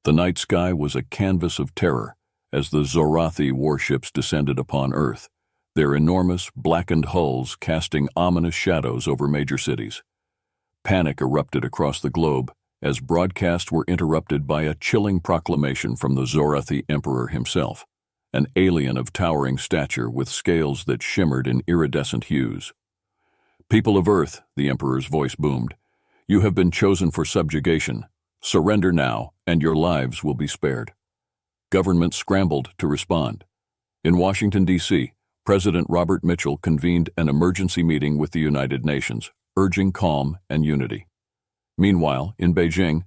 The night sky was a canvas of terror as the Zorathi warships descended upon Earth, their enormous, blackened hulls casting ominous shadows over major cities. Panic erupted across the globe as broadcasts were interrupted by a chilling proclamation from the Zorathi Emperor himself, an alien of towering stature with scales that shimmered in iridescent hues. "People of Earth," the Emperor's voice boomed, "you have been chosen for subjugation. Surrender now, and your lives will be spared." Governments scrambled to respond. In Washington, D.C., President Robert Mitchell convened an emergency meeting with the United Nations, urging calm and unity. Meanwhile, in Beijing,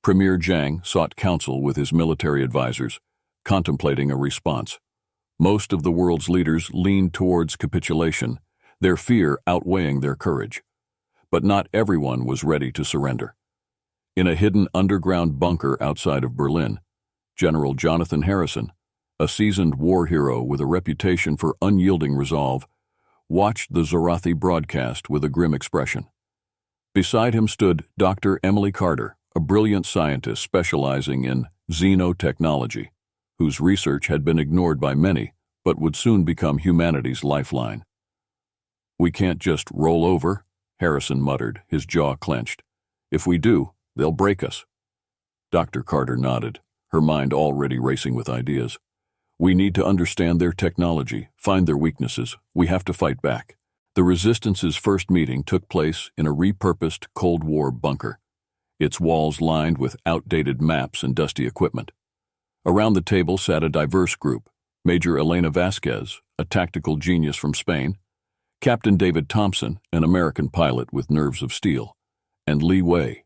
Premier Jiang sought counsel with his military advisors, contemplating a response. Most of the world's leaders leaned towards capitulation, their fear outweighing their courage. But not everyone was ready to surrender. In a hidden underground bunker outside of Berlin, General Jonathan Harrison, a seasoned war hero with a reputation for unyielding resolve, watched the Zorathi broadcast with a grim expression. Beside him stood Dr. Emily Carter, a brilliant scientist specializing in xenotechnology, whose research had been ignored by many but would soon become humanity's lifeline. "We can't just roll over," Harrison muttered, his jaw clenched. "If we do, they'll break us." Dr. Carter nodded, her mind already racing with ideas. "We need to understand their technology, find their weaknesses. We have to fight back." The Resistance's first meeting took place in a repurposed Cold War bunker, its walls lined with outdated maps and dusty equipment. Around the table sat a diverse group: Major Elena Vasquez, a tactical genius from Spain; Captain David Thompson, an American pilot with nerves of steel; and Li Wei,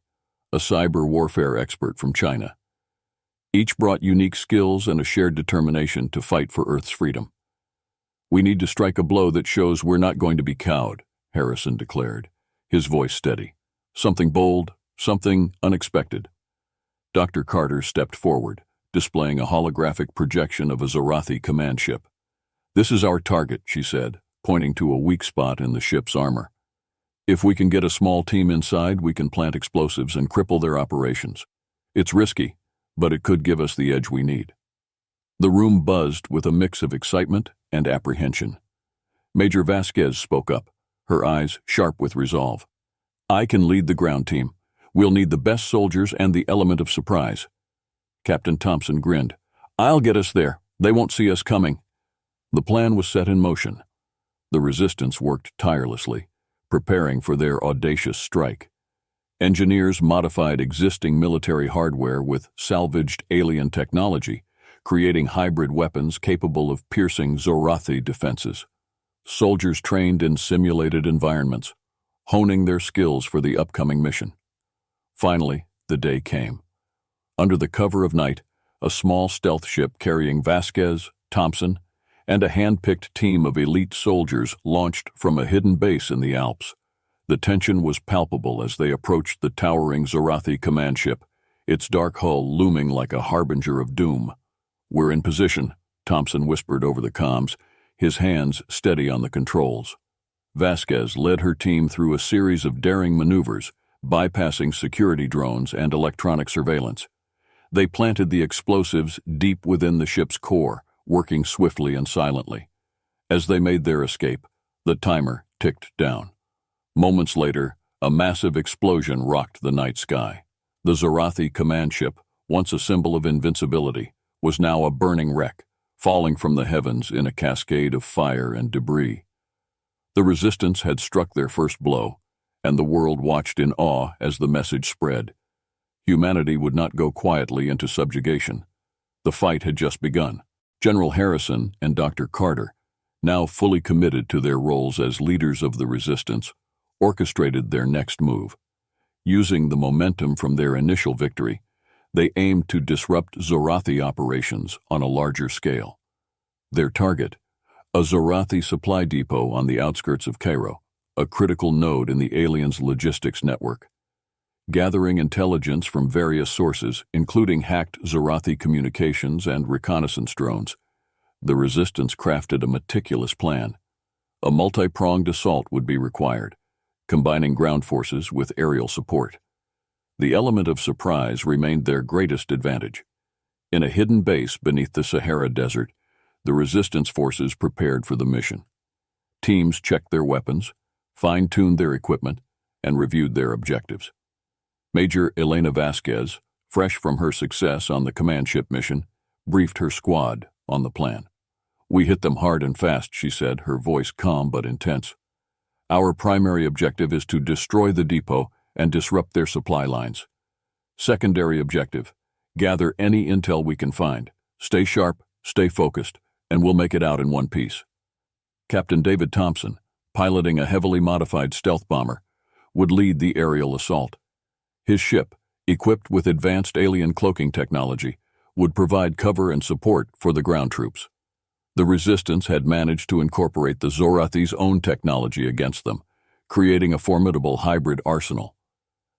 a cyber warfare expert from China. Each brought unique skills and a shared determination to fight for Earth's freedom. "We need to strike a blow that shows we're not going to be cowed," Harrison declared, his voice steady. "Something bold, something unexpected." Dr. Carter stepped forward, displaying a holographic projection of a Zorathi command ship. "This is our target," she said, pointing to a weak spot in the ship's armor. "If we can get a small team inside, we can plant explosives and cripple their operations. It's risky, but it could give us the edge we need." The room buzzed with a mix of excitement and apprehension. Major Vasquez spoke up, her eyes sharp with resolve. "I can lead the ground team. We'll need the best soldiers and the element of surprise." Captain Thompson grinned. "I'll get us there. They won't see us coming." The plan was set in motion. The Resistance worked tirelessly, preparing for their audacious strike. Engineers modified existing military hardware with salvaged alien technology, creating hybrid weapons capable of piercing Zorathi defenses. Soldiers trained in simulated environments, honing their skills for the upcoming mission. Finally, the day came. Under the cover of night, a small stealth ship carrying Vasquez, Thompson, and a hand-picked team of elite soldiers launched from a hidden base in the Alps. The tension was palpable as they approached the towering Zorathi command ship, its dark hull looming like a harbinger of doom. "We're in position," Thompson whispered over the comms, his hands steady on the controls. Vasquez led her team through a series of daring maneuvers, bypassing security drones and electronic surveillance. They planted the explosives deep within the ship's core, working swiftly and silently. As they made their escape, the timer ticked down. Moments later, a massive explosion rocked the night sky. The Zorathi command ship, once a symbol of invincibility, was now a burning wreck, falling from the heavens in a cascade of fire and debris. The Resistance had struck their first blow, and the world watched in awe as the message spread. Humanity would not go quietly into subjugation. The fight had just begun. General Harrison and Dr. Carter, now fully committed to their roles as leaders of the Resistance, orchestrated their next move. Using the momentum from their initial victory, they aimed to disrupt Zorathi operations on a larger scale. Their target, a Zorathi supply depot on the outskirts of Cairo, a critical node in the aliens' logistics network. Gathering intelligence from various sources, including hacked Zorathi communications and reconnaissance drones, the Resistance crafted a meticulous plan. A multi-pronged assault would be required, combining ground forces with aerial support. The element of surprise remained their greatest advantage, In a hidden base beneath the Sahara Desert, the resistance forces prepared for the mission. Teams checked their weapons, fine-tuned their equipment, and reviewed their objectives. Major Elena Vasquez, fresh from her success on the command ship mission, briefed her squad on the plan. "We hit them hard and fast," she said, her voice calm but intense. "Our primary objective is to destroy the depot and disrupt their supply lines. Secondary objective, gather any intel we can find. Stay sharp, stay focused, and we'll make it out in one piece." Captain David Thompson, piloting a heavily modified stealth bomber, would lead the aerial assault. His ship, equipped with advanced alien cloaking technology, would provide cover and support for the ground troops. The resistance had managed to incorporate the Zorathi's own technology against them, creating a formidable hybrid arsenal.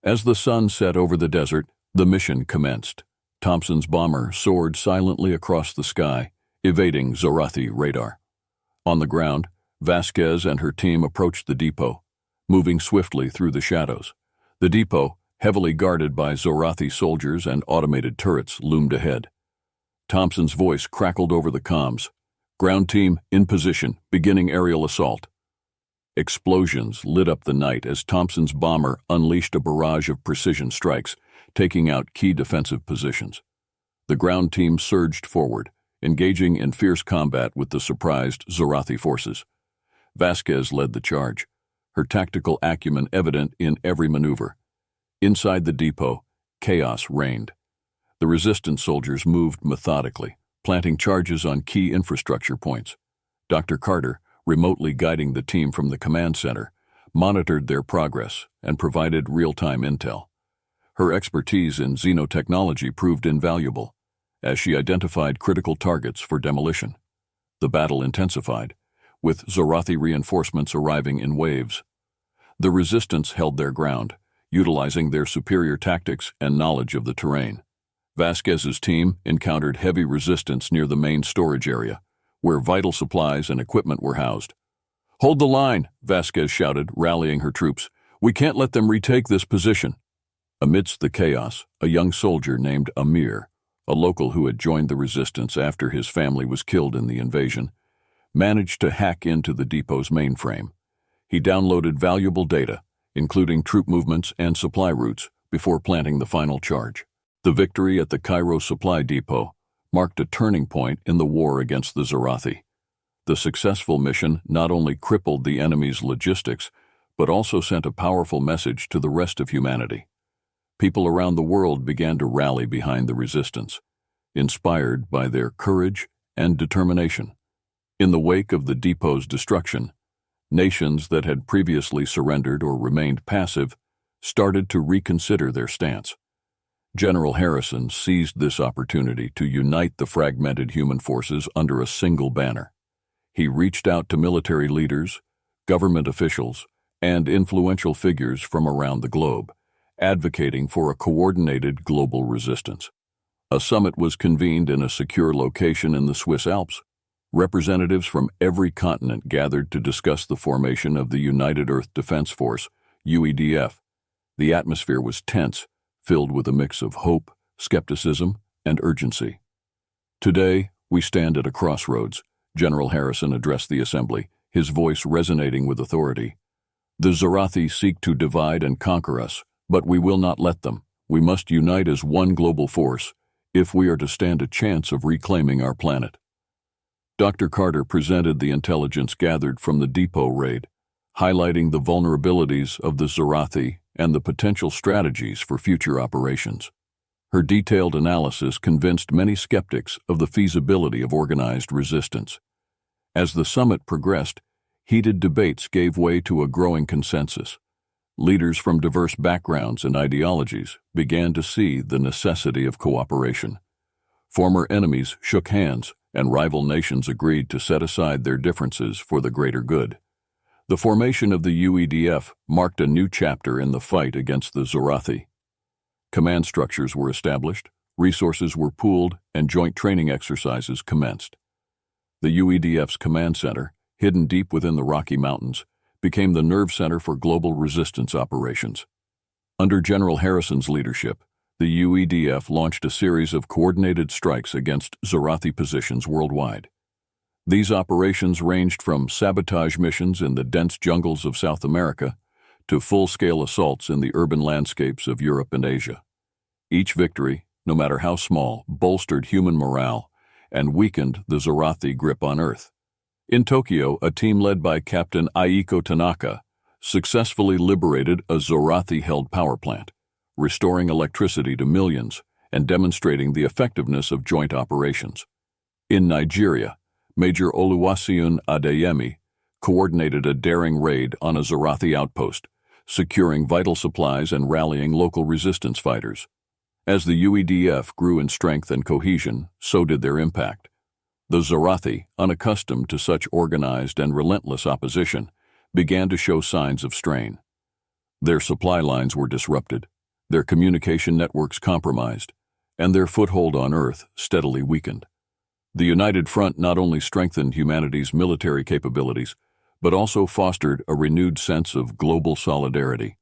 As the sun set over the desert, the mission commenced. Thompson's bomber soared silently across the sky, evading Zorathi radar. On the ground, Vasquez and her team approached the depot, moving swiftly through the shadows. The depot, heavily guarded by Zorathi soldiers and automated turrets, loomed ahead. Thompson's voice crackled over the comms. "Ground team, in position, beginning aerial assault." Explosions lit up the night as Thompson's bomber unleashed a barrage of precision strikes, taking out key defensive positions. The ground team surged forward, engaging in fierce combat with the surprised Zorathi forces. Vasquez led the charge, her tactical acumen evident in every maneuver. Inside the depot, chaos reigned. The resistance soldiers moved methodically, planting charges on key infrastructure points. Dr. Carter, remotely guiding the team from the command center, monitored their progress and provided real-time intel. Her expertise in xenotechnology proved invaluable, as she identified critical targets for demolition. The battle intensified, with Zorathi reinforcements arriving in waves. The resistance held their ground, utilizing their superior tactics and knowledge of the terrain. Vasquez's team encountered heavy resistance near the main storage area, where vital supplies and equipment were housed. "Hold the line," Vasquez shouted, rallying her troops. "We can't let them retake this position." Amidst the chaos, a young soldier named Amir, a local who had joined the resistance after his family was killed in the invasion, managed to hack into the depot's mainframe. He downloaded valuable data, including troop movements and supply routes, before planting the final charge. The victory at the Cairo supply depot marked a turning point in the war against the Zorathi. The successful mission not only crippled the enemy's logistics, but also sent a powerful message to the rest of humanity. People around the world began to rally behind the resistance, inspired by their courage and determination. In the wake of the depot's destruction, nations that had previously surrendered or remained passive started to reconsider their stance. General Harrison seized this opportunity to unite the fragmented human forces under a single banner. He reached out to military leaders, government officials, and influential figures from around the globe, advocating for a coordinated global resistance. A summit was convened in a secure location in the Swiss Alps. Representatives from every continent gathered to discuss the formation of the United Earth Defense Force, UEDF. The atmosphere was tense, filled with a mix of hope, skepticism, and urgency. "Today, we stand at a crossroads," General Harrison addressed the assembly, his voice resonating with authority. "The Zorathi seek to divide and conquer us, but we will not let them. We must unite as one global force if we are to stand a chance of reclaiming our planet." Dr. Carter presented the intelligence gathered from the depot raid, highlighting the vulnerabilities of the Zorathi and the potential strategies for future operations. Her detailed analysis convinced many skeptics of the feasibility of organized resistance. As the summit progressed, heated debates gave way to a growing consensus. Leaders from diverse backgrounds and ideologies began to see the necessity of cooperation. Former enemies shook hands, and rival nations agreed to set aside their differences for the greater good. The formation of the UEDF marked a new chapter in the fight against the Zorathi. Command structures were established, resources were pooled, and joint training exercises commenced. The UEDF's command center, hidden deep within the Rocky Mountains, became the nerve center for global resistance operations. Under General Harrison's leadership, the UEDF launched a series of coordinated strikes against Zorathi positions worldwide. These operations ranged from sabotage missions in the dense jungles of South America to full-scale assaults in the urban landscapes of Europe and Asia. Each victory, no matter how small, bolstered human morale and weakened the Zorathi grip on Earth. In Tokyo, a team led by Captain Aiko Tanaka successfully liberated a Zorathi-held power plant, restoring electricity to millions and demonstrating the effectiveness of joint operations. In Nigeria, Major Oluwaseun Adeyemi coordinated a daring raid on a Zorathi outpost, securing vital supplies and rallying local resistance fighters. As the UEDF grew in strength and cohesion, so did their impact. The Zorathi, unaccustomed to such organized and relentless opposition, began to show signs of strain. Their supply lines were disrupted, their communication networks compromised, and their foothold on Earth steadily weakened. The United Front not only strengthened humanity's military capabilities, but also fostered a renewed sense of global solidarity.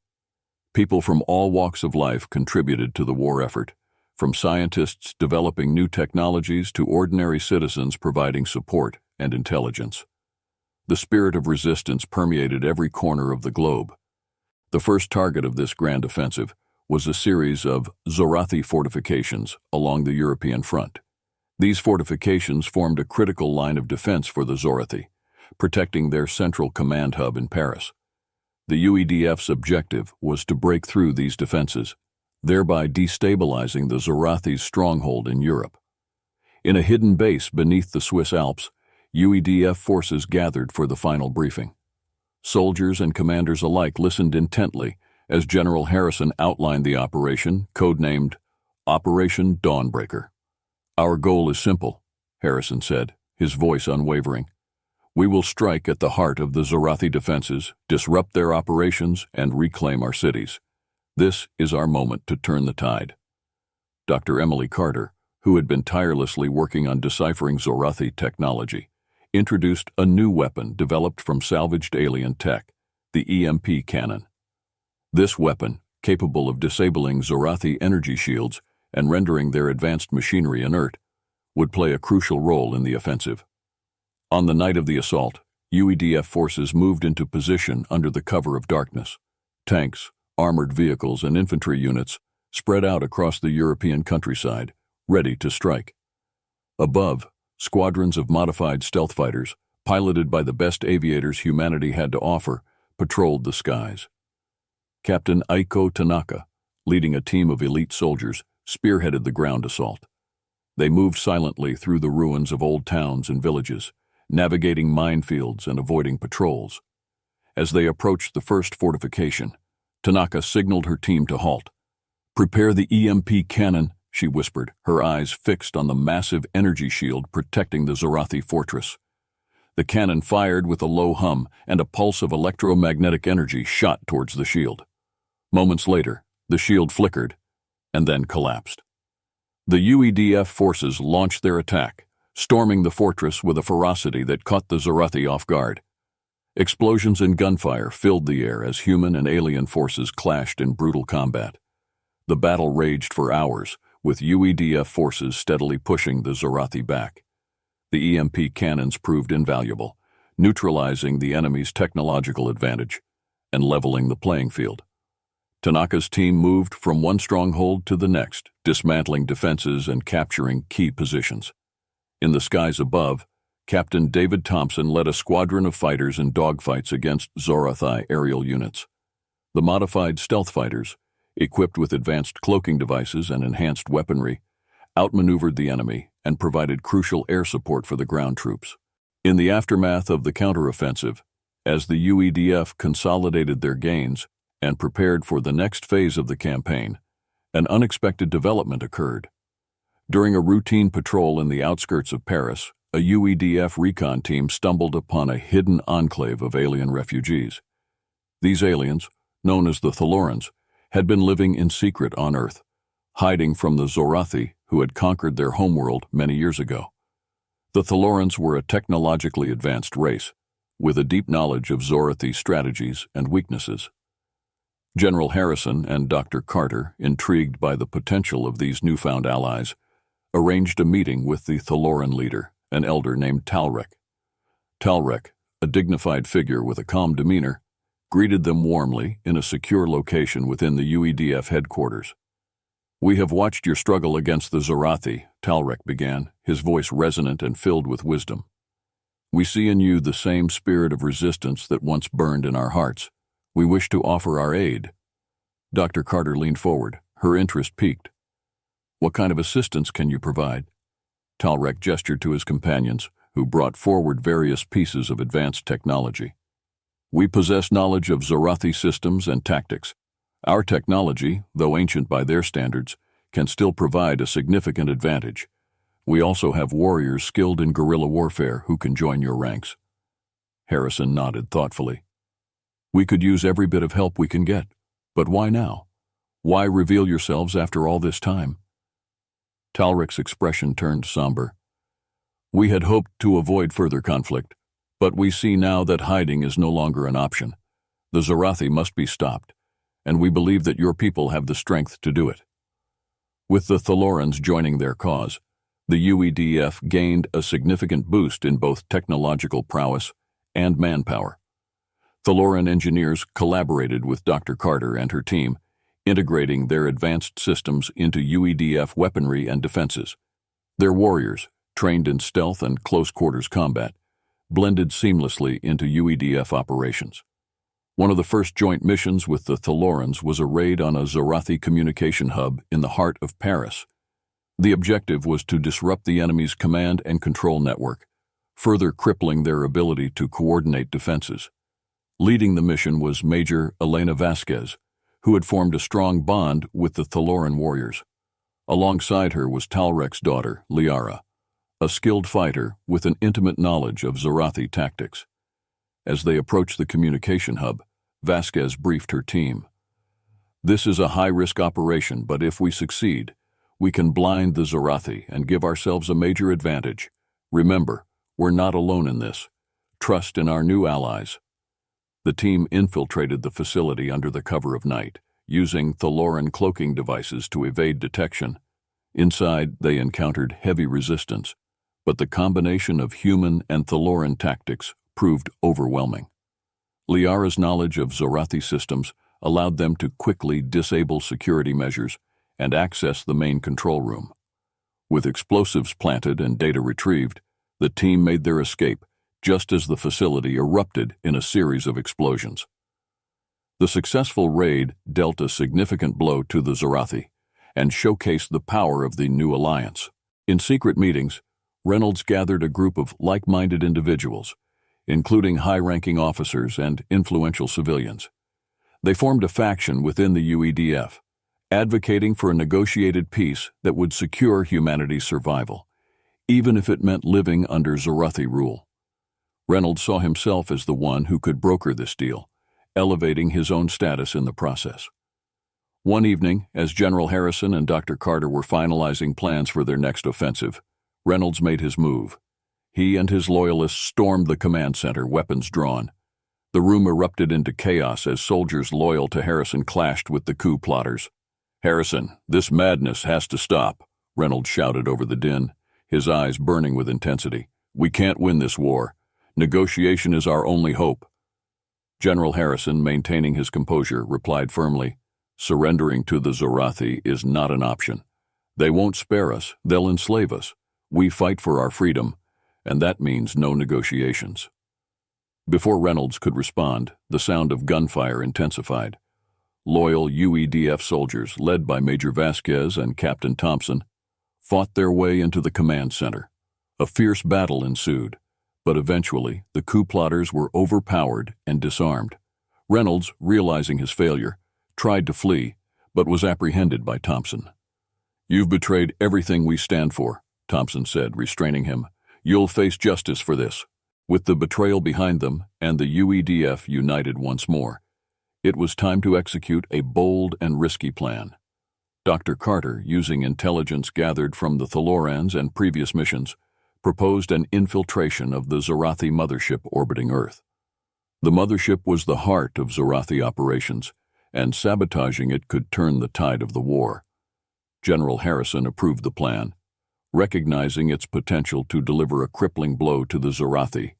People from all walks of life contributed to the war effort, from scientists developing new technologies to ordinary citizens providing support and intelligence. The spirit of resistance permeated every corner of the globe. The first target of this grand offensive was a series of Zorathi fortifications along the European front. These fortifications formed a critical line of defense for the Zorathi, protecting their central command hub in Paris. The UEDF's objective was to break through these defenses, thereby destabilizing the Zorathi's stronghold in Europe. In a hidden base beneath the Swiss Alps, UEDF forces gathered for the final briefing. Soldiers and commanders alike listened intently as General Harrison outlined the operation, codenamed Operation Dawnbreaker. "Our goal is simple," Harrison said, his voice unwavering. "We will strike at the heart of the Zorathi defenses, disrupt their operations, and reclaim our cities. This is our moment to turn the tide." Dr. Emily Carter, who had been tirelessly working on deciphering Zorathi technology, introduced a new weapon developed from salvaged alien tech, the EMP cannon. This weapon, capable of disabling Zorathi energy shields and rendering their advanced machinery inert, would play a crucial role in the offensive. On the night of the assault, UEDF forces moved into position under the cover of darkness. Tanks, armored vehicles, and infantry units spread out across the European countryside, ready to strike. Above, squadrons of modified stealth fighters, piloted by the best aviators humanity had to offer, patrolled the skies. Captain Aiko Tanaka, leading a team of elite soldiers, spearheaded the ground assault. They moved silently through the ruins of old towns and villages, navigating minefields and avoiding patrols. As they approached the first fortification, Tanaka signaled her team to halt. "Prepare the EMP cannon," she whispered, her eyes fixed on the massive energy shield protecting the Zorathi fortress. The cannon fired with a low hum, and a pulse of electromagnetic energy shot towards the shield. Moments later, the shield flickered and then collapsed. The UEDF forces launched their attack, storming the fortress with a ferocity that caught the Zorathi off guard. Explosions and gunfire filled the air as human and alien forces clashed in brutal combat. The battle raged for hours, with UEDF forces steadily pushing the Zorathi back. The EMP cannons proved invaluable, neutralizing the enemy's technological advantage and leveling the playing field. Tanaka's team moved from one stronghold to the next, dismantling defenses and capturing key positions. In the skies above, Captain David Thompson led a squadron of fighters in dogfights against Zorathi aerial units. The modified stealth fighters, equipped with advanced cloaking devices and enhanced weaponry, outmaneuvered the enemy and provided crucial air support for the ground troops. In the aftermath of the counteroffensive, as the UEDF consolidated their gains and prepared for the next phase of the campaign, an unexpected development occurred. During a routine patrol in the outskirts of Paris, a UEDF recon team stumbled upon a hidden enclave of alien refugees. These aliens, known as the Thorans, had been living in secret on Earth, hiding from the Zorathi who had conquered their homeworld many years ago. The Thorans were a technologically advanced race, with a deep knowledge of Zorathi strategies and weaknesses. General Harrison and Dr. Carter, intrigued by the potential of these newfound allies, arranged a meeting with the Thoran leader, an elder named Talrek. Talrek, a dignified figure with a calm demeanor, greeted them warmly in a secure location within the UEDF headquarters. "We have watched your struggle against the Zorathi," Talrek began, his voice resonant and filled with wisdom. "We see in you the same spirit of resistance that once burned in our hearts. We wish to offer our aid." Dr. Carter leaned forward, her interest piqued. "What kind of assistance can you provide?" Talrek gestured to his companions, who brought forward various pieces of advanced technology. "We possess knowledge of Zorathi systems and tactics. Our technology, though ancient by their standards, can still provide a significant advantage. We also have warriors skilled in guerrilla warfare who can join your ranks." Harrison nodded thoughtfully. "We could use every bit of help we can get, but why now? Why reveal yourselves after all this time?" Talrek's expression turned somber. "We had hoped to avoid further conflict, but we see now that hiding is no longer an option. The Zorathi must be stopped, and we believe that your people have the strength to do it." With the Tholorans joining their cause, the UEDF gained a significant boost in both technological prowess and manpower. Thoran engineers collaborated with Dr. Carter and her team, integrating their advanced systems into UEDF weaponry and defenses. Their warriors, trained in stealth and close-quarters combat, blended seamlessly into UEDF operations. One of the first joint missions with the Tholorans was a raid on a Zorathi communication hub in the heart of Paris. The objective was to disrupt the enemy's command and control network, further crippling their ability to coordinate defenses. Leading the mission was Major Elena Vasquez, who had formed a strong bond with the Thoran warriors. Alongside her was Talrek's daughter, Liara, a skilled fighter with an intimate knowledge of Zorathi tactics. As they approached the communication hub, Vasquez briefed her team. "This is a high-risk operation, but if we succeed, we can blind the Zorathi and give ourselves a major advantage. Remember, we're not alone in this. Trust in our new allies." The team infiltrated the facility under the cover of night, using Thoran cloaking devices to evade detection. Inside, they encountered heavy resistance, but the combination of human and Thoran tactics proved overwhelming. Liara's knowledge of Zorathi systems allowed them to quickly disable security measures and access the main control room. With explosives planted and data retrieved, the team made their escape just as the facility erupted in a series of explosions. The successful raid dealt a significant blow to the Zorathi and showcased the power of the new alliance. In secret meetings, Reynolds gathered a group of like-minded individuals, including high-ranking officers and influential civilians. They formed a faction within the UEDF, advocating for a negotiated peace that would secure humanity's survival, even if it meant living under Zorathi rule. Reynolds saw himself as the one who could broker this deal, elevating his own status in the process. One evening, as General Harrison and Dr. Carter were finalizing plans for their next offensive, Reynolds made his move. He and his loyalists stormed the command center, weapons drawn. The room erupted into chaos as soldiers loyal to Harrison clashed with the coup plotters. "Harrison, this madness has to stop," Reynolds shouted over the din, his eyes burning with intensity. "We can't win this war. Negotiation is our only hope." General Harrison, maintaining his composure, replied firmly, "Surrendering to the Zorathi is not an option. They won't spare us, they'll enslave us. We fight for our freedom, and that means no negotiations." Before Reynolds could respond, the sound of gunfire intensified. Loyal UEDF soldiers, led by Major Vasquez and Captain Thompson, fought their way into the command center. A fierce battle ensued, but eventually the coup plotters were overpowered and disarmed. Reynolds, realizing his failure, tried to flee, but was apprehended by Thompson. "You've betrayed everything we stand for," Thompson said, restraining him. "You'll face justice for this." With the betrayal behind them and the UEDF united once more, it was time to execute a bold and risky plan. Dr. Carter, using intelligence gathered from the Tholorans and previous missions, proposed an infiltration of the Zorathi Mothership orbiting Earth. The Mothership was the heart of Zorathi operations, and sabotaging it could turn the tide of the war. General Harrison approved the plan, recognizing its potential to deliver a crippling blow to the Zorathi.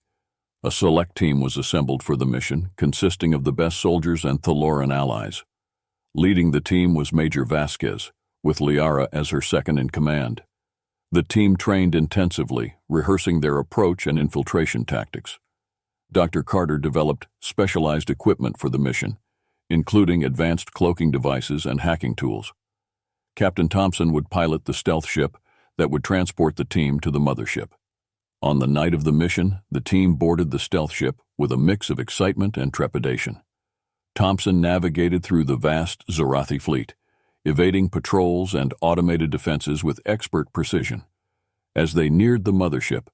A select team was assembled for the mission, consisting of the best soldiers and Thoran allies. Leading the team was Major Vasquez, with Liara as her second-in-command. The team trained intensively, rehearsing their approach and infiltration tactics. Dr. Carter developed specialized equipment for the mission, including advanced cloaking devices and hacking tools. Captain Thompson would pilot the stealth ship that would transport the team to the Mothership. On the night of the mission, the team boarded the stealth ship with a mix of excitement and trepidation. Thompson navigated through the vast Zorathi fleet, evading patrols and automated defenses with expert precision. As they neared the Mothership,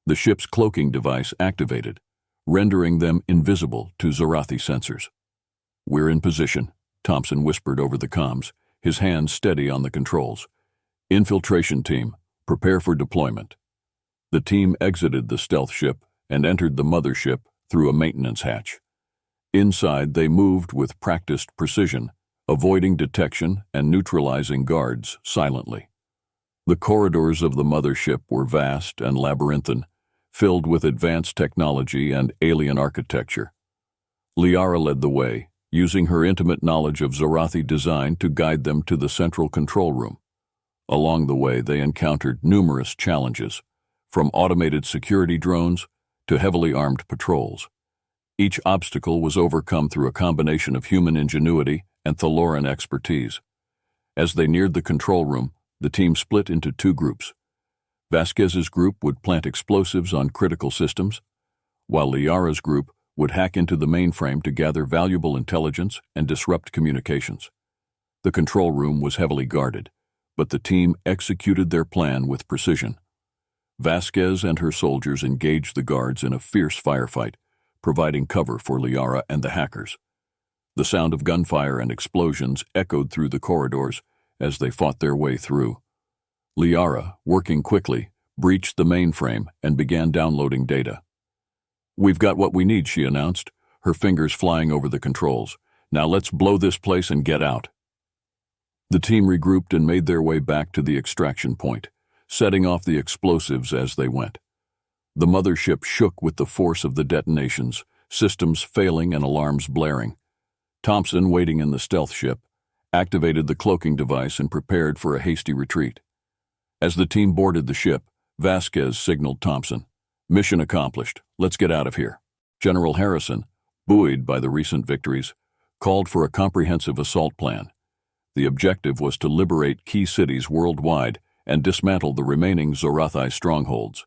the ship's cloaking device activated, rendering them invisible to Zorathi sensors. "We're in position," Thompson whispered over the comms, his hands steady on the controls. "Infiltration team, prepare for deployment." The team exited the stealth ship and entered the Mothership through a maintenance hatch. Inside, they moved with practiced precision, avoiding detection and neutralizing guards silently. The corridors of the Mothership were vast and labyrinthine, filled with advanced technology and alien architecture. Liara led the way, using her intimate knowledge of Zorathi design to guide them to the central control room. Along the way, they encountered numerous challenges, from automated security drones to heavily armed patrols. Each obstacle was overcome through a combination of human ingenuity and Thoran expertise. As they neared the control room, the team split into two groups. Vasquez's group would plant explosives on critical systems, while Liara's group would hack into the mainframe to gather valuable intelligence and disrupt communications. The control room was heavily guarded, but the team executed their plan with precision. Vasquez and her soldiers engaged the guards in a fierce firefight, providing cover for Liara and the hackers. The sound of gunfire and explosions echoed through the corridors as they fought their way through. Liara, working quickly, breached the mainframe and began downloading data. "We've got what we need," she announced, her fingers flying over the controls. "Now let's blow this place and get out." The team regrouped and made their way back to the extraction point, setting off the explosives as they went. The Mothership shook with the force of the detonations, systems failing and alarms blaring. Thompson, waiting in the stealth ship, activated the cloaking device and prepared for a hasty retreat. As the team boarded the ship, Vasquez signaled Thompson, "Mission accomplished. Let's get out of here." General Harrison, buoyed by the recent victories, called for a comprehensive assault plan. The objective was to liberate key cities worldwide and dismantle the remaining Zorathi strongholds.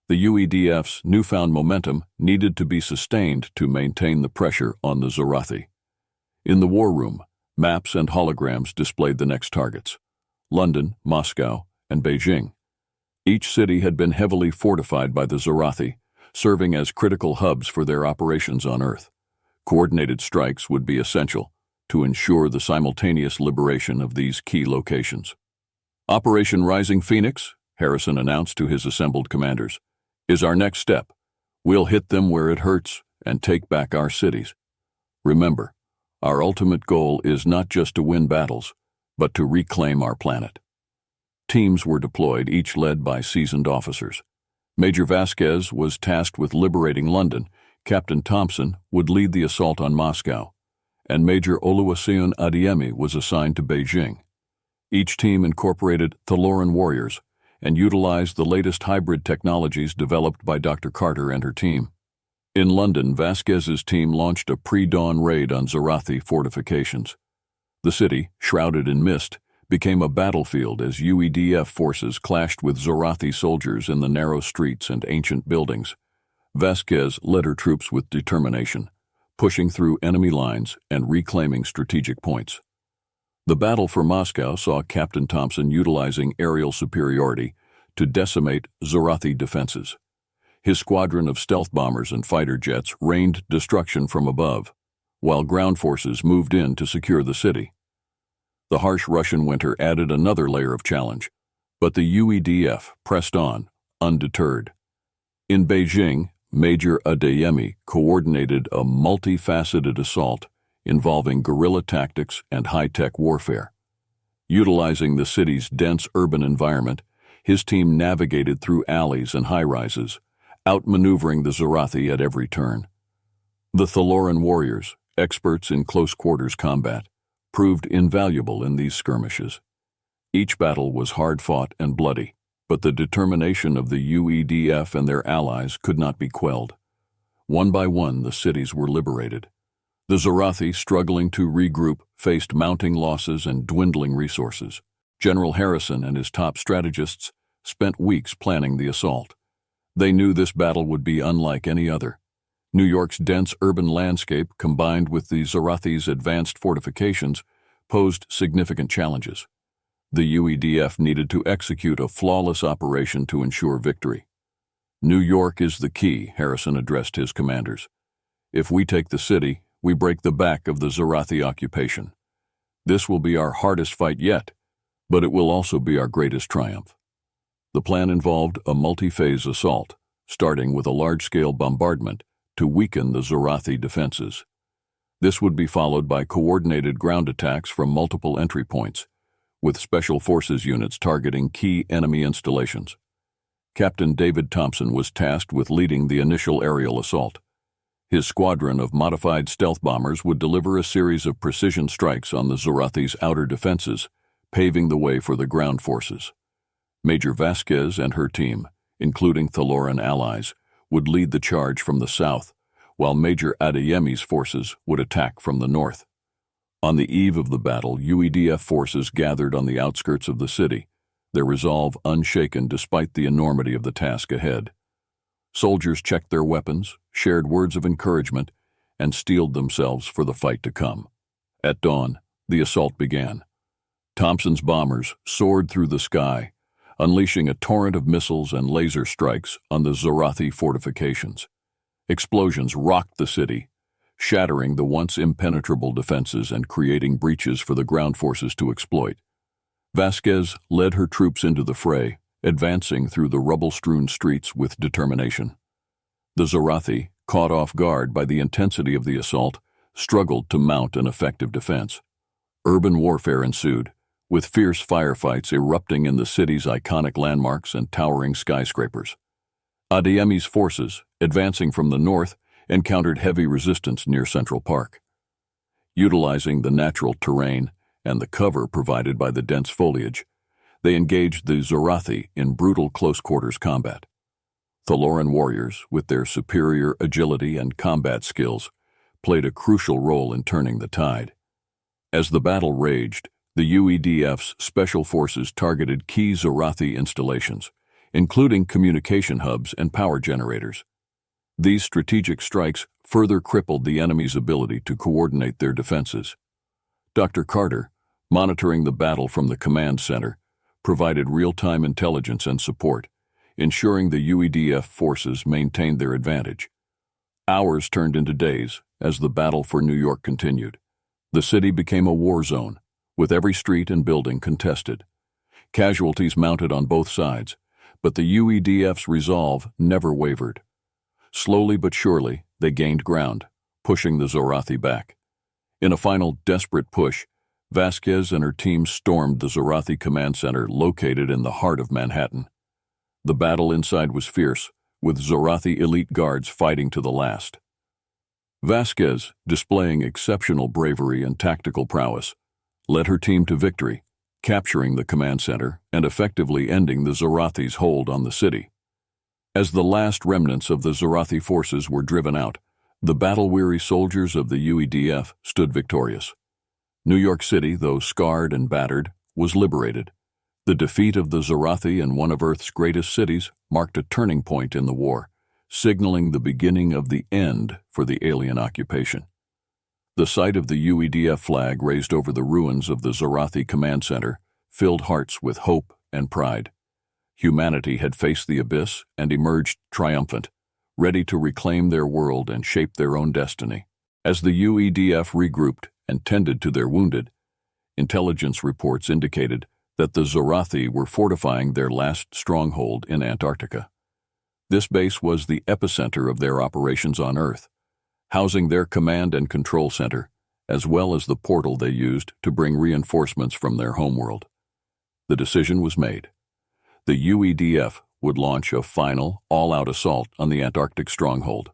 The UEDF's newfound momentum needed to be sustained to maintain the pressure on the Zorathi. In the war room, maps and holograms displayed the next targets: London, Moscow, and Beijing. Each city had been heavily fortified by the Zorathi, serving as critical hubs for their operations on Earth. Coordinated strikes would be essential to ensure the simultaneous liberation of these key locations. "Operation Rising Phoenix," Harrison announced to his assembled commanders, "is our next step. We'll hit them where it hurts and take back our cities. Remember, our ultimate goal is not just to win battles, but to reclaim our planet." Teams were deployed, each led by seasoned officers. Major Vasquez was tasked with liberating London, Captain Thompson would lead the assault on Moscow, and Major Oluwaseun Adeyemi was assigned to Beijing. Each team incorporated Thoran warriors and utilized the latest hybrid technologies developed by Dr. Carter and her team. In London, Vasquez's team launched a pre-dawn raid on Zorathi fortifications. The city, shrouded in mist, became a battlefield as UEDF forces clashed with Zorathi soldiers in the narrow streets and ancient buildings. Vasquez led her troops with determination, pushing through enemy lines and reclaiming strategic points. The battle for Moscow saw Captain Thompson utilizing aerial superiority to decimate Zorathi defenses. His squadron of stealth bombers and fighter jets rained destruction from above, while ground forces moved in to secure the city. The harsh Russian winter added another layer of challenge, but the UEDF pressed on, undeterred. In Beijing, Major Adeyemi coordinated a multifaceted assault, involving guerrilla tactics and high-tech warfare. Utilizing the city's dense urban environment, his team navigated through alleys and high-rises, outmaneuvering the Zorathi at every turn. The Thoran warriors, experts in close-quarters combat, proved invaluable in these skirmishes. Each battle was hard-fought and bloody, but the determination of the UEDF and their allies could not be quelled. One by one, the cities were liberated. The Zorathi, struggling to regroup, faced mounting losses and dwindling resources. General Harrison and his top strategists spent weeks planning the assault. They knew this battle would be unlike any other. New York's dense urban landscape, combined with the Zorathi's advanced fortifications, posed significant challenges. The UEDF needed to execute a flawless operation to ensure victory. New York is the key, Harrison addressed his commanders. If we take the city, we break the back of the Zorathi occupation. This will be our hardest fight yet, but it will also be our greatest triumph. The plan involved a multi-phase assault, starting with a large-scale bombardment to weaken the Zorathi defenses. This would be followed by coordinated ground attacks from multiple entry points, with special forces units targeting key enemy installations. Captain David Thompson was tasked with leading the initial aerial assault. His squadron of modified stealth bombers would deliver a series of precision strikes on the Zorathi's outer defenses, paving the way for the ground forces. Major Vasquez and her team, including Thoran allies, would lead the charge from the south, while Major Adeyemi's forces would attack from the north. On the eve of the battle, UEDF forces gathered on the outskirts of the city, their resolve unshaken despite the enormity of the task ahead. Soldiers checked their weapons, shared words of encouragement, and steeled themselves for the fight to come. At dawn, the assault began. Thompson's bombers soared through the sky, unleashing a torrent of missiles and laser strikes on the Zorathi fortifications. Explosions rocked the city, shattering the once impenetrable defenses and creating breaches for the ground forces to exploit. Vasquez led her troops into the fray, advancing through the rubble-strewn streets with determination. The Zorathi, caught off guard by the intensity of the assault, struggled to mount an effective defense. Urban warfare ensued, with fierce firefights erupting in the city's iconic landmarks and towering skyscrapers. Adeyemi's forces, advancing from the north, encountered heavy resistance near Central Park. Utilizing the natural terrain and the cover provided by the dense foliage, they engaged the Zorathi in brutal close-quarters combat. Thoran warriors, with their superior agility and combat skills, played a crucial role in turning the tide. As the battle raged, the UEDF's special forces targeted key Zorathi installations, including communication hubs and power generators. These strategic strikes further crippled the enemy's ability to coordinate their defenses. Dr. Carter, monitoring the battle from the command center, provided real-time intelligence and support, ensuring the UEDF forces maintained their advantage. Hours turned into days as the battle for New York continued. The city became a war zone, with every street and building contested. Casualties mounted on both sides, but the UEDF's resolve never wavered. Slowly but surely, they gained ground, pushing the Zorathi back. In a final desperate push, Vasquez and her team stormed the Zorathi command center located in the heart of Manhattan. The battle inside was fierce, with Zorathi elite guards fighting to the last. Vasquez, displaying exceptional bravery and tactical prowess, led her team to victory, capturing the command center and effectively ending the Zorathi's hold on the city. As the last remnants of the Zorathi forces were driven out, the battle-weary soldiers of the UEDF stood victorious. New York City, though scarred and battered, was liberated. The defeat of the Zorathi in one of Earth's greatest cities marked a turning point in the war, signaling the beginning of the end for the alien occupation. The sight of the UEDF flag raised over the ruins of the Zorathi command center filled hearts with hope and pride. Humanity had faced the abyss and emerged triumphant, ready to reclaim their world and shape their own destiny. As the UEDF regrouped and tended to their wounded, intelligence reports indicated that the Zorathi were fortifying their last stronghold in Antarctica. This base was the epicenter of their operations on Earth, housing their command and control center as well as the portal they used to bring reinforcements from their homeworld. The decision was made. The UEDF would launch a final, all-out assault on the Antarctic stronghold.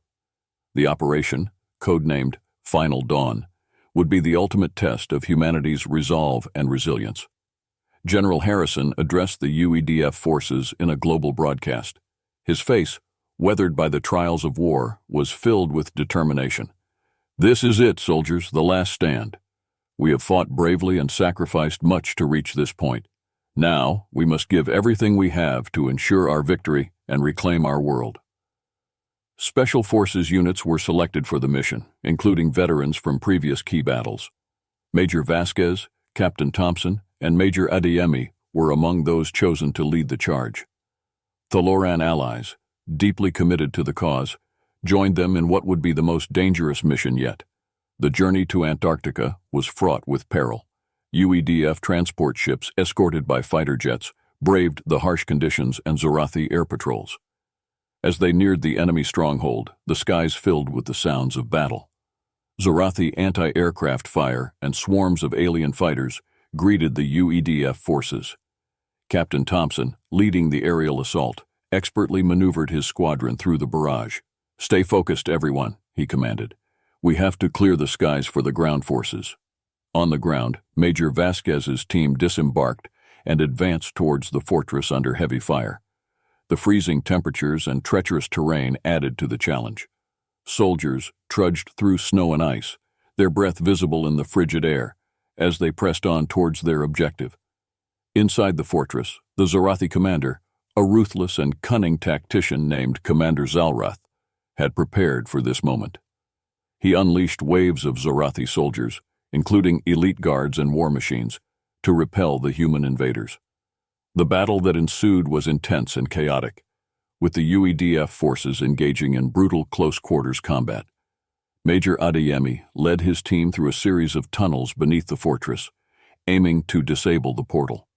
The operation, codenamed Final Dawn, would be the ultimate test of humanity's resolve and resilience. General Harrison addressed the UEDF forces in a global broadcast. His face, weathered by the trials of war, was filled with determination. "This is it, soldiers, the last stand. We have fought bravely and sacrificed much to reach this point. Now, we must give everything we have to ensure our victory and reclaim our world." Special Forces units were selected for the mission, including veterans from previous key battles. Major Vasquez, Captain Thompson, and Major Adeyemi were among those chosen to lead the charge. Thoran allies, deeply committed to the cause, joined them in what would be the most dangerous mission yet. The journey to Antarctica was fraught with peril. UEDF transport ships, escorted by fighter jets, braved the harsh conditions and Zorathi air patrols. As they neared the enemy stronghold, the skies filled with the sounds of battle. Zorathi anti-aircraft fire and swarms of alien fighters greeted the UEDF forces. Captain Thompson, leading the aerial assault, expertly maneuvered his squadron through the barrage. "Stay focused, everyone," he commanded. "We have to clear the skies for the ground forces." On the ground, Major Vasquez's team disembarked and advanced towards the fortress under heavy fire. The freezing temperatures and treacherous terrain added to the challenge. Soldiers trudged through snow and ice, their breath visible in the frigid air, as they pressed on towards their objective. Inside the fortress, the Zorathi commander, a ruthless and cunning tactician named Commander Zalrath, had prepared for this moment. He unleashed waves of Zorathi soldiers, including elite guards and war machines, to repel the human invaders. The battle that ensued was intense and chaotic, with the UEDF forces engaging in brutal close-quarters combat. Major Adeyemi led his team through a series of tunnels beneath the fortress, aiming to disable the portal.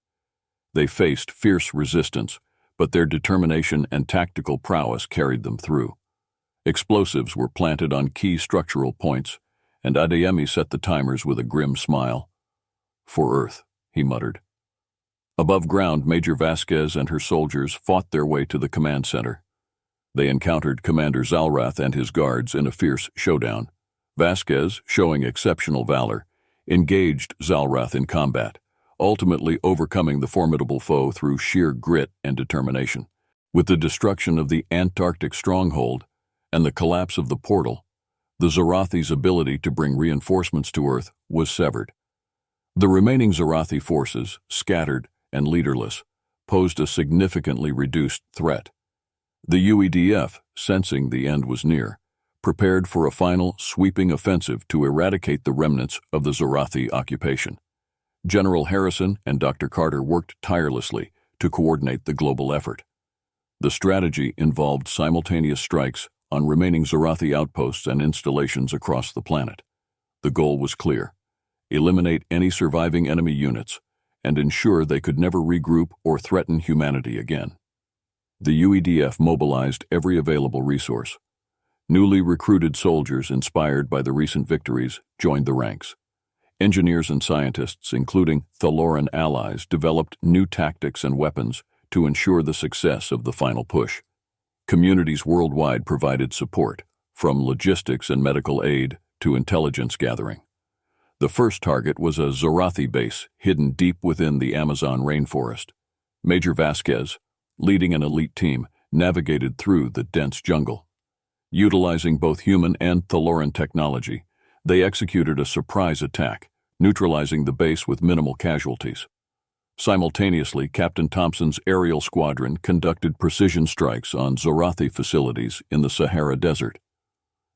They faced fierce resistance, but their determination and tactical prowess carried them through. Explosives were planted on key structural points, and Adeyemi set the timers with a grim smile. "For Earth," he muttered. Above ground, Major Vasquez and her soldiers fought their way to the command center. They encountered Commander Zalrath and his guards in a fierce showdown. Vasquez, showing exceptional valor, engaged Zalrath in combat, ultimately overcoming the formidable foe through sheer grit and determination. With the destruction of the Antarctic stronghold and the collapse of the portal, the Zorathi's ability to bring reinforcements to Earth was severed. The remaining Zorathi forces, scattered and leaderless, posed a significantly reduced threat. The UEDF, sensing the end was near, prepared for a final sweeping offensive to eradicate the remnants of the Zorathi occupation. General Harrison and Dr. Carter worked tirelessly to coordinate the global effort. The strategy involved simultaneous strikes on remaining Zorathi outposts and installations across the planet. The goal was clear: eliminate any surviving enemy units and ensure they could never regroup or threaten humanity again. The UEDF mobilized every available resource. Newly recruited soldiers inspired by the recent victories joined the ranks. Engineers and scientists, including Thoran allies, developed new tactics and weapons to ensure the success of the final push. Communities worldwide provided support, from logistics and medical aid to intelligence gathering. The first target was a Zorathi base hidden deep within the Amazon rainforest. Major Vasquez, leading an elite team, navigated through the dense jungle. Utilizing both human and Thoran technology, they executed a surprise attack, neutralizing the base with minimal casualties. Simultaneously, Captain Thompson's aerial squadron conducted precision strikes on Zorathi facilities in the Sahara Desert.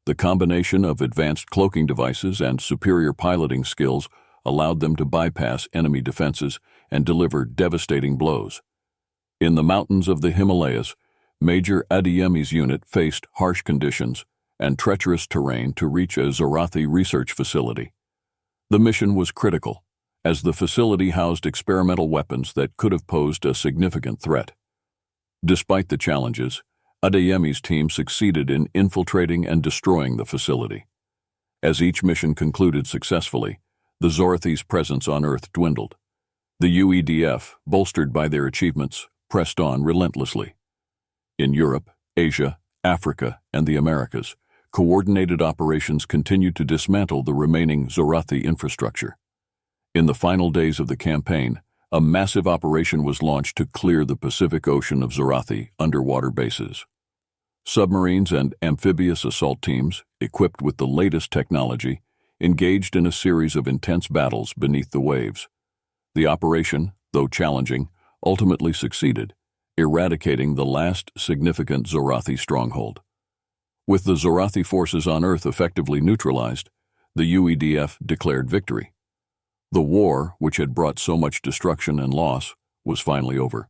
The combination of advanced cloaking devices and superior piloting skills allowed them to bypass enemy defenses and deliver devastating blows. In the mountains of the Himalayas, Major Adeyemi's unit faced harsh conditions and treacherous terrain to reach a Zorathi research facility. The mission was critical, as the facility housed experimental weapons that could have posed a significant threat. Despite the challenges, Adeyemi's team succeeded in infiltrating and destroying the facility. As each mission concluded successfully, the Zorathi's presence on Earth dwindled. The UEDF, bolstered by their achievements, pressed on relentlessly. In Europe, Asia, Africa, and the Americas, coordinated operations continued to dismantle the remaining Zorathi infrastructure. In the final days of the campaign, a massive operation was launched to clear the Pacific Ocean of Zorathi underwater bases. Submarines and amphibious assault teams, equipped with the latest technology, engaged in a series of intense battles beneath the waves. The operation, though challenging, ultimately succeeded, eradicating the last significant Zorathi stronghold. With the Zorathi forces on Earth effectively neutralized, the UEDF declared victory. The war, which had brought so much destruction and loss, was finally over.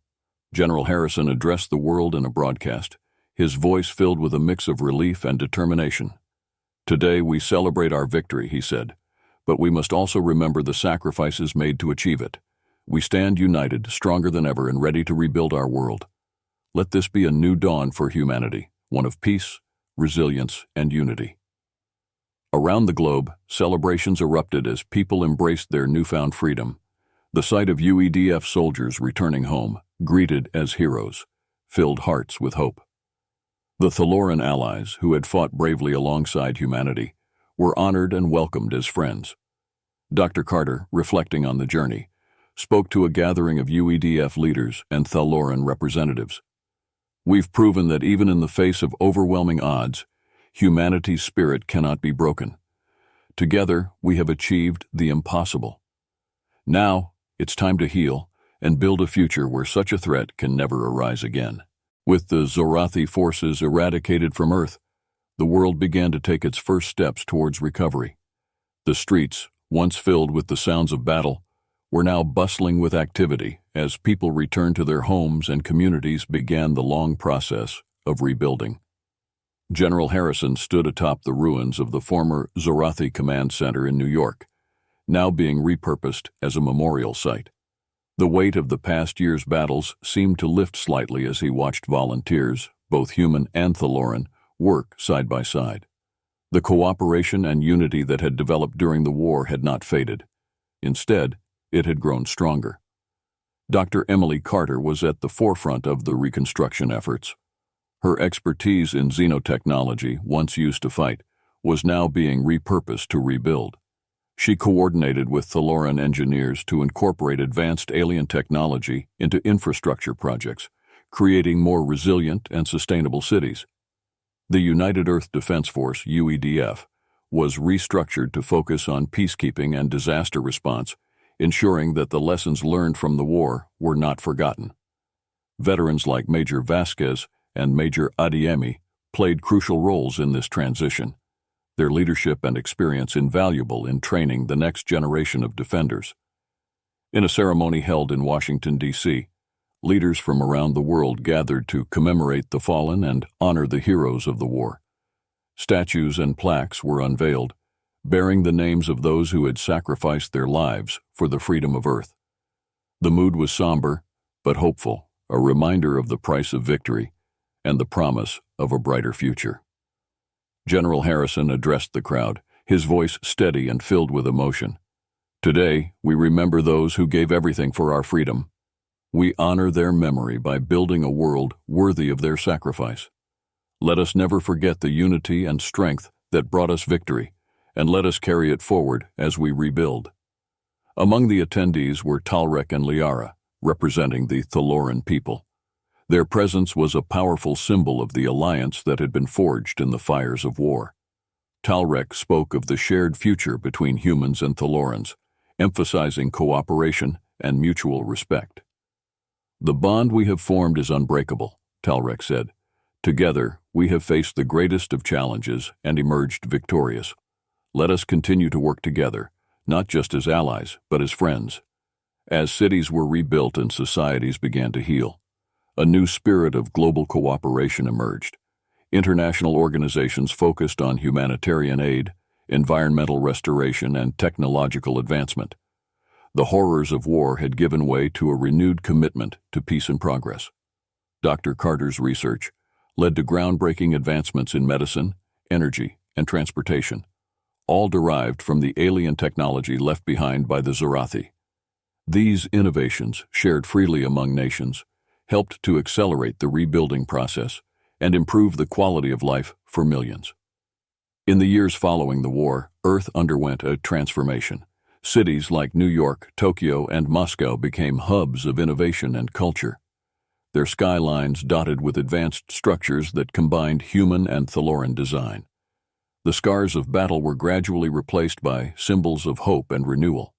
General Harrison addressed the world in a broadcast, his voice filled with a mix of relief and determination. "Today we celebrate our victory," he said, "but we must also remember the sacrifices made to achieve it. We stand united, stronger than ever, and ready to rebuild our world. Let this be a new dawn for humanity, one of peace, resilience, and unity." Around the globe, celebrations erupted as people embraced their newfound freedom. The sight of UEDF soldiers returning home, greeted as heroes, filled hearts with hope. The Thoran allies, who had fought bravely alongside humanity, were honored and welcomed as friends. Dr. Carter, reflecting on the journey, spoke to a gathering of UEDF leaders and Thoran representatives. "We've proven that even in the face of overwhelming odds, humanity's spirit cannot be broken. Together, we have achieved the impossible. Now, it's time to heal and build a future where such a threat can never arise again." With the Zorathi forces eradicated from Earth, the world began to take its first steps towards recovery. The streets, once filled with the sounds of battle, were now bustling with activity as people returned to their homes and communities began the long process of rebuilding. General Harrison stood atop the ruins of the former Zorathi Command Center in New York, now being repurposed as a memorial site. The weight of the past year's battles seemed to lift slightly as he watched volunteers, both human and Thoran, work side by side. The cooperation and unity that had developed during the war had not faded. Instead, it had grown stronger. Dr. Emily Carter was at the forefront of the reconstruction efforts. Her expertise in xenotechnology, once used to fight, was now being repurposed to rebuild. She coordinated with Thoran engineers to incorporate advanced alien technology into infrastructure projects, creating more resilient and sustainable cities. The United Earth Defense Force, UEDF, was restructured to focus on peacekeeping and disaster response, ensuring that the lessons learned from the war were not forgotten. Veterans like Major Vasquez and Major Adiemi played crucial roles in this transition, their leadership and experience invaluable in training the next generation of defenders. In a ceremony held in Washington, D.C., leaders from around the world gathered to commemorate the fallen and honor the heroes of the war. Statues and plaques were unveiled, bearing the names of those who had sacrificed their lives for the freedom of Earth. The mood was somber, but hopeful, a reminder of the price of victory and the promise of a brighter future. General Harrison addressed the crowd, his voice steady and filled with emotion. "Today, we remember those who gave everything for our freedom. We honor their memory by building a world worthy of their sacrifice. Let us never forget the unity and strength that brought us victory, and let us carry it forward as we rebuild." Among the attendees were Talrek and Liara, representing the Thoran people. Their presence was a powerful symbol of the alliance that had been forged in the fires of war. Talrek spoke of the shared future between humans and Tholorans, emphasizing cooperation and mutual respect. "The bond we have formed is unbreakable," Talrek said. "Together, we have faced the greatest of challenges and emerged victorious. Let us continue to work together, not just as allies, but as friends." As cities were rebuilt and societies began to heal, a new spirit of global cooperation emerged. International organizations focused on humanitarian aid, environmental restoration, and technological advancement. The horrors of war had given way to a renewed commitment to peace and progress. Dr. Carter's research led to groundbreaking advancements in medicine, energy, and transportation, all derived from the alien technology left behind by the Zorathi. These innovations, shared freely among nations, helped to accelerate the rebuilding process and improve the quality of life for millions. In the years following the war, Earth underwent a transformation. Cities like New York, Tokyo, and Moscow became hubs of innovation and culture, their skylines dotted with advanced structures that combined human and Thoran design. The scars of battle were gradually replaced by symbols of hope and renewal.